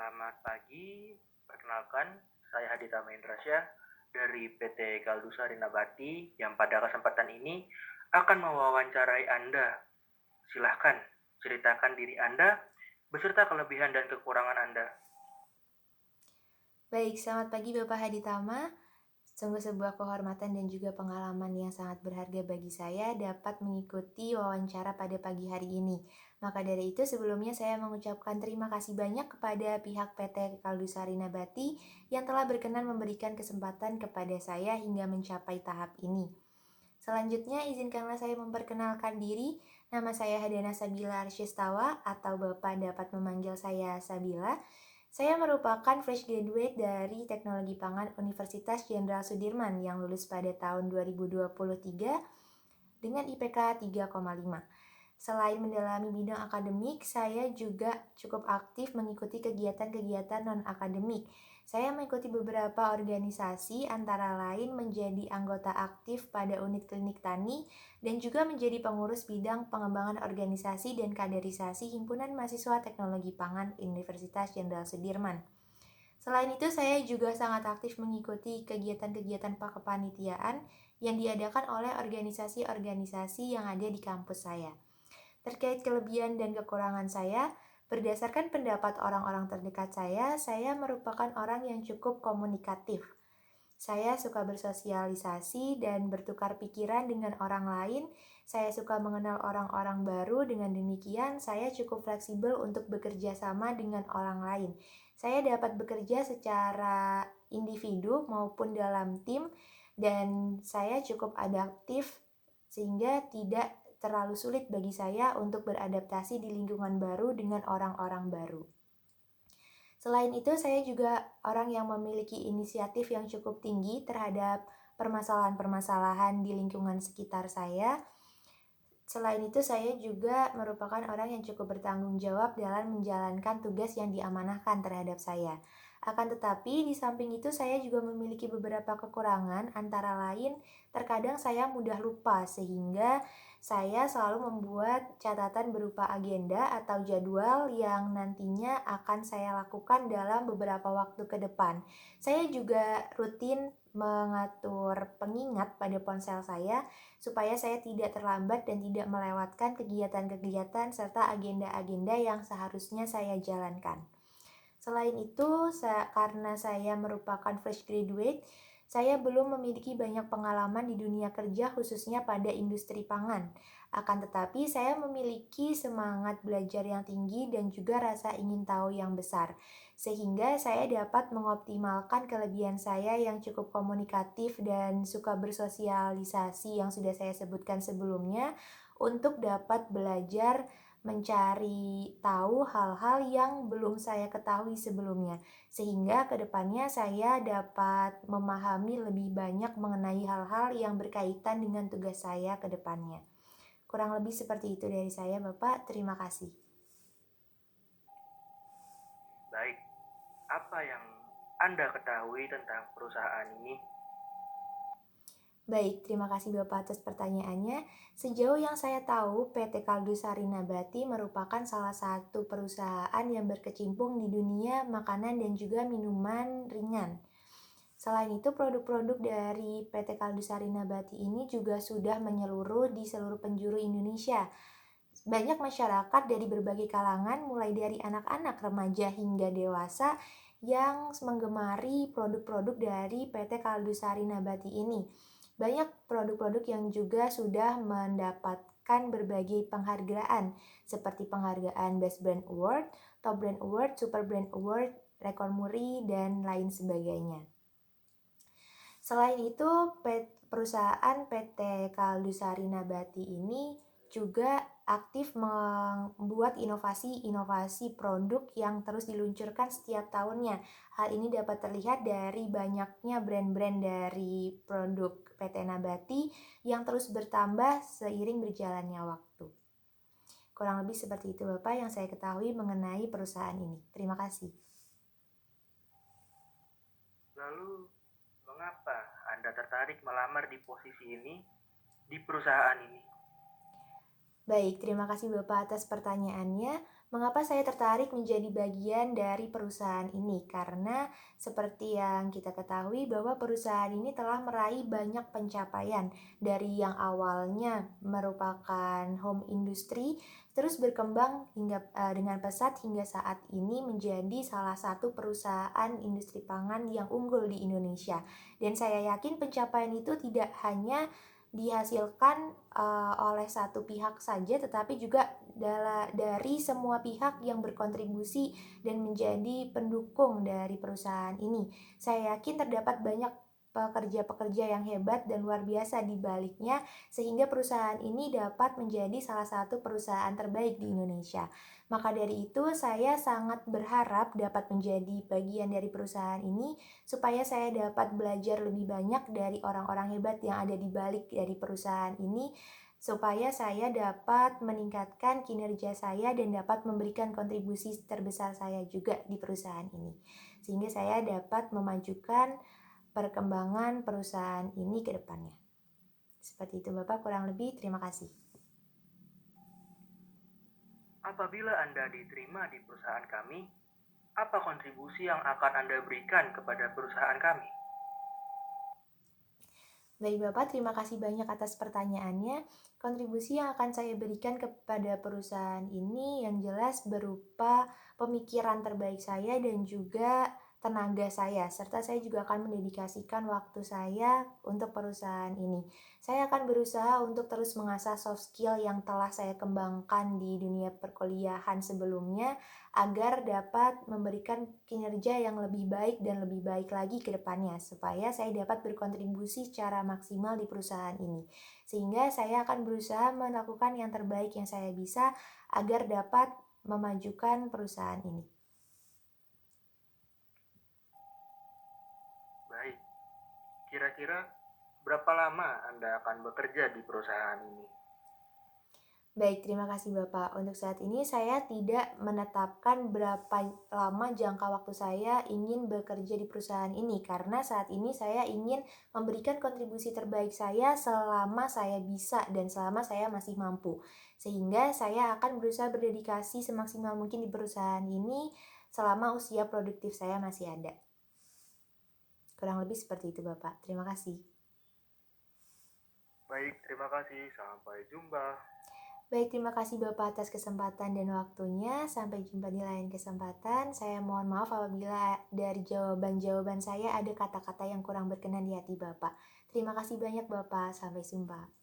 Selamat pagi, perkenalkan saya Hadita Mahendrasya dari PT Kaldusari Nabati yang pada kesempatan ini akan mewawancarai Anda. Silahkan ceritakan diri Anda beserta kelebihan dan kekurangan Anda. Baik, selamat pagi Bapak Haditama. Sungguh sebuah kehormatan dan juga pengalaman yang sangat berharga bagi saya dapat mengikuti wawancara pada pagi hari ini. Maka dari itu sebelumnya saya mengucapkan terima kasih banyak kepada pihak PT Kaldusari Nabati yang telah berkenan memberikan kesempatan kepada saya hingga mencapai tahap ini. Selanjutnya izinkanlah saya memperkenalkan diri. Nama saya Hadana Sabila Arsyistawa atau Bapak dapat memanggil saya Sabila. Saya merupakan fresh graduate dari Teknologi Pangan Universitas Jenderal Sudirman yang lulus pada tahun 2023 dengan IPK 3,5. Selain mendalami bidang akademik, saya juga cukup aktif mengikuti kegiatan-kegiatan non-akademik. Saya mengikuti beberapa organisasi, antara lain menjadi anggota aktif pada unit klinik tani dan juga menjadi pengurus bidang pengembangan organisasi dan kaderisasi Himpunan Mahasiswa Teknologi Pangan Universitas Jenderal Sudirman. Selain itu, saya juga sangat aktif mengikuti kegiatan-kegiatan kepanitiaan yang diadakan oleh organisasi-organisasi yang ada di kampus saya. Terkait kelebihan dan kekurangan saya, berdasarkan pendapat orang-orang terdekat saya merupakan orang yang cukup komunikatif. Saya suka bersosialisasi dan bertukar pikiran dengan orang lain. Saya suka mengenal orang-orang baru. Dengan demikian, saya cukup fleksibel untuk bekerja sama dengan orang lain. Saya dapat bekerja secara individu maupun dalam tim, dan saya cukup adaptif sehingga tidak terlalu sulit bagi saya untuk beradaptasi di lingkungan baru dengan orang-orang baru. Selain itu, saya juga orang yang memiliki inisiatif yang cukup tinggi terhadap permasalahan-permasalahan di lingkungan sekitar saya. Selain itu, saya juga merupakan orang yang cukup bertanggung jawab dalam menjalankan tugas yang diamanahkan terhadap saya. Akan tetapi, di samping itu saya juga memiliki beberapa kekurangan, antara lain terkadang saya mudah lupa sehingga saya selalu membuat catatan berupa agenda atau jadwal yang nantinya akan saya lakukan dalam beberapa waktu ke depan. Saya juga rutin mengatur pengingat pada ponsel saya supaya saya tidak terlambat dan tidak melewatkan kegiatan-kegiatan serta agenda-agenda yang seharusnya saya jalankan. Selain itu, karena saya merupakan fresh graduate, saya belum memiliki banyak pengalaman di dunia kerja khususnya pada industri pangan. Akan tetapi, saya memiliki semangat belajar yang tinggi dan juga rasa ingin tahu yang besar. Sehingga saya dapat mengoptimalkan kelebihan saya yang cukup komunikatif dan suka bersosialisasi yang sudah saya sebutkan sebelumnya untuk dapat belajar mencari tahu hal-hal yang belum saya ketahui sebelumnya, sehingga kedepannya saya dapat memahami lebih banyak mengenai hal-hal yang berkaitan dengan tugas saya ke depannya. Kurang lebih seperti itu dari saya, Bapak. Terima kasih. Baik, apa yang Anda ketahui tentang perusahaan ini? Baik, terima kasih Bapak atas pertanyaannya. Sejauh yang saya tahu, PT Kaldusari Nabati merupakan salah satu perusahaan yang berkecimpung di dunia makanan dan juga minuman ringan. Selain itu, produk-produk dari PT Kaldusari Nabati ini juga sudah menyeluruh di seluruh penjuru Indonesia. Banyak masyarakat dari berbagai kalangan, mulai dari anak-anak, remaja hingga dewasa, yang menggemari produk-produk dari PT Kaldusari Nabati ini. Banyak produk-produk yang juga sudah mendapatkan berbagai penghargaan, seperti penghargaan Best Brand Award, Top Brand Award, Super Brand Award, Rekor Muri, dan lain sebagainya. Selain itu, perusahaan PT Kaldusari Nabati ini juga aktif membuat inovasi-inovasi produk yang terus diluncurkan setiap tahunnya. Hal ini dapat terlihat dari banyaknya brand-brand dari produk PT Nabati yang terus bertambah seiring berjalannya waktu. Kurang lebih seperti itu Bapak yang saya ketahui mengenai perusahaan ini. Terima kasih. Lalu, mengapa Anda tertarik melamar di posisi ini di perusahaan ini? Baik, terima kasih Bapak atas pertanyaannya. Mengapa saya tertarik menjadi bagian dari perusahaan ini? Karena seperti yang kita ketahui bahwa perusahaan ini telah meraih banyak pencapaian dari yang awalnya merupakan home industry terus berkembang dengan pesat hingga saat ini menjadi salah satu perusahaan industri pangan yang unggul di Indonesia. Dan saya yakin pencapaian itu tidak hanya dihasilkan oleh satu pihak saja, tetapi juga dari semua pihak yang berkontribusi dan menjadi pendukung dari perusahaan ini. Saya yakin terdapat banyak pekerja-pekerja yang hebat dan luar biasa di baliknya, sehingga perusahaan ini dapat menjadi salah satu perusahaan terbaik di Indonesia. Maka dari itu, saya sangat berharap dapat menjadi bagian dari perusahaan ini, supaya saya dapat belajar lebih banyak dari orang-orang hebat yang ada di balik dari perusahaan ini, supaya saya dapat meningkatkan kinerja saya dan dapat memberikan kontribusi terbesar saya juga di perusahaan ini. Sehingga saya dapat memajukan perkembangan perusahaan ini ke depannya. Seperti itu Bapak, kurang lebih. Terima kasih. Apabila Anda diterima di perusahaan kami, apa kontribusi yang akan Anda berikan kepada perusahaan kami? Baik Bapak, terima kasih banyak atas pertanyaannya. Kontribusi yang akan saya berikan kepada perusahaan ini yang jelas berupa pemikiran terbaik saya dan juga tenaga saya, serta saya juga akan mendedikasikan waktu saya untuk perusahaan ini. Saya akan berusaha untuk terus mengasah soft skill yang telah saya kembangkan di dunia perkuliahan sebelumnya, agar dapat memberikan kinerja yang lebih baik dan lebih baik lagi ke depannya, supaya saya dapat berkontribusi secara maksimal di perusahaan ini. Sehingga saya akan berusaha melakukan yang terbaik yang saya bisa agar dapat memajukan perusahaan ini. Baik, kira-kira berapa lama Anda akan bekerja di perusahaan ini? Baik, terima kasih Bapak. Untuk saat ini saya tidak menetapkan berapa lama jangka waktu saya ingin bekerja di perusahaan ini, karena saat ini saya ingin memberikan kontribusi terbaik saya selama saya bisa dan selama saya masih mampu. Sehingga saya akan berusaha berdedikasi semaksimal mungkin di perusahaan ini selama usia produktif saya masih ada. Kurang lebih seperti itu Bapak. Terima kasih. Baik, terima kasih. Sampai jumpa. Baik, terima kasih Bapak atas kesempatan dan waktunya. Sampai jumpa di lain kesempatan. Saya mohon maaf apabila dari jawaban-jawaban saya ada kata-kata yang kurang berkenan di hati Bapak. Terima kasih banyak Bapak. Sampai jumpa.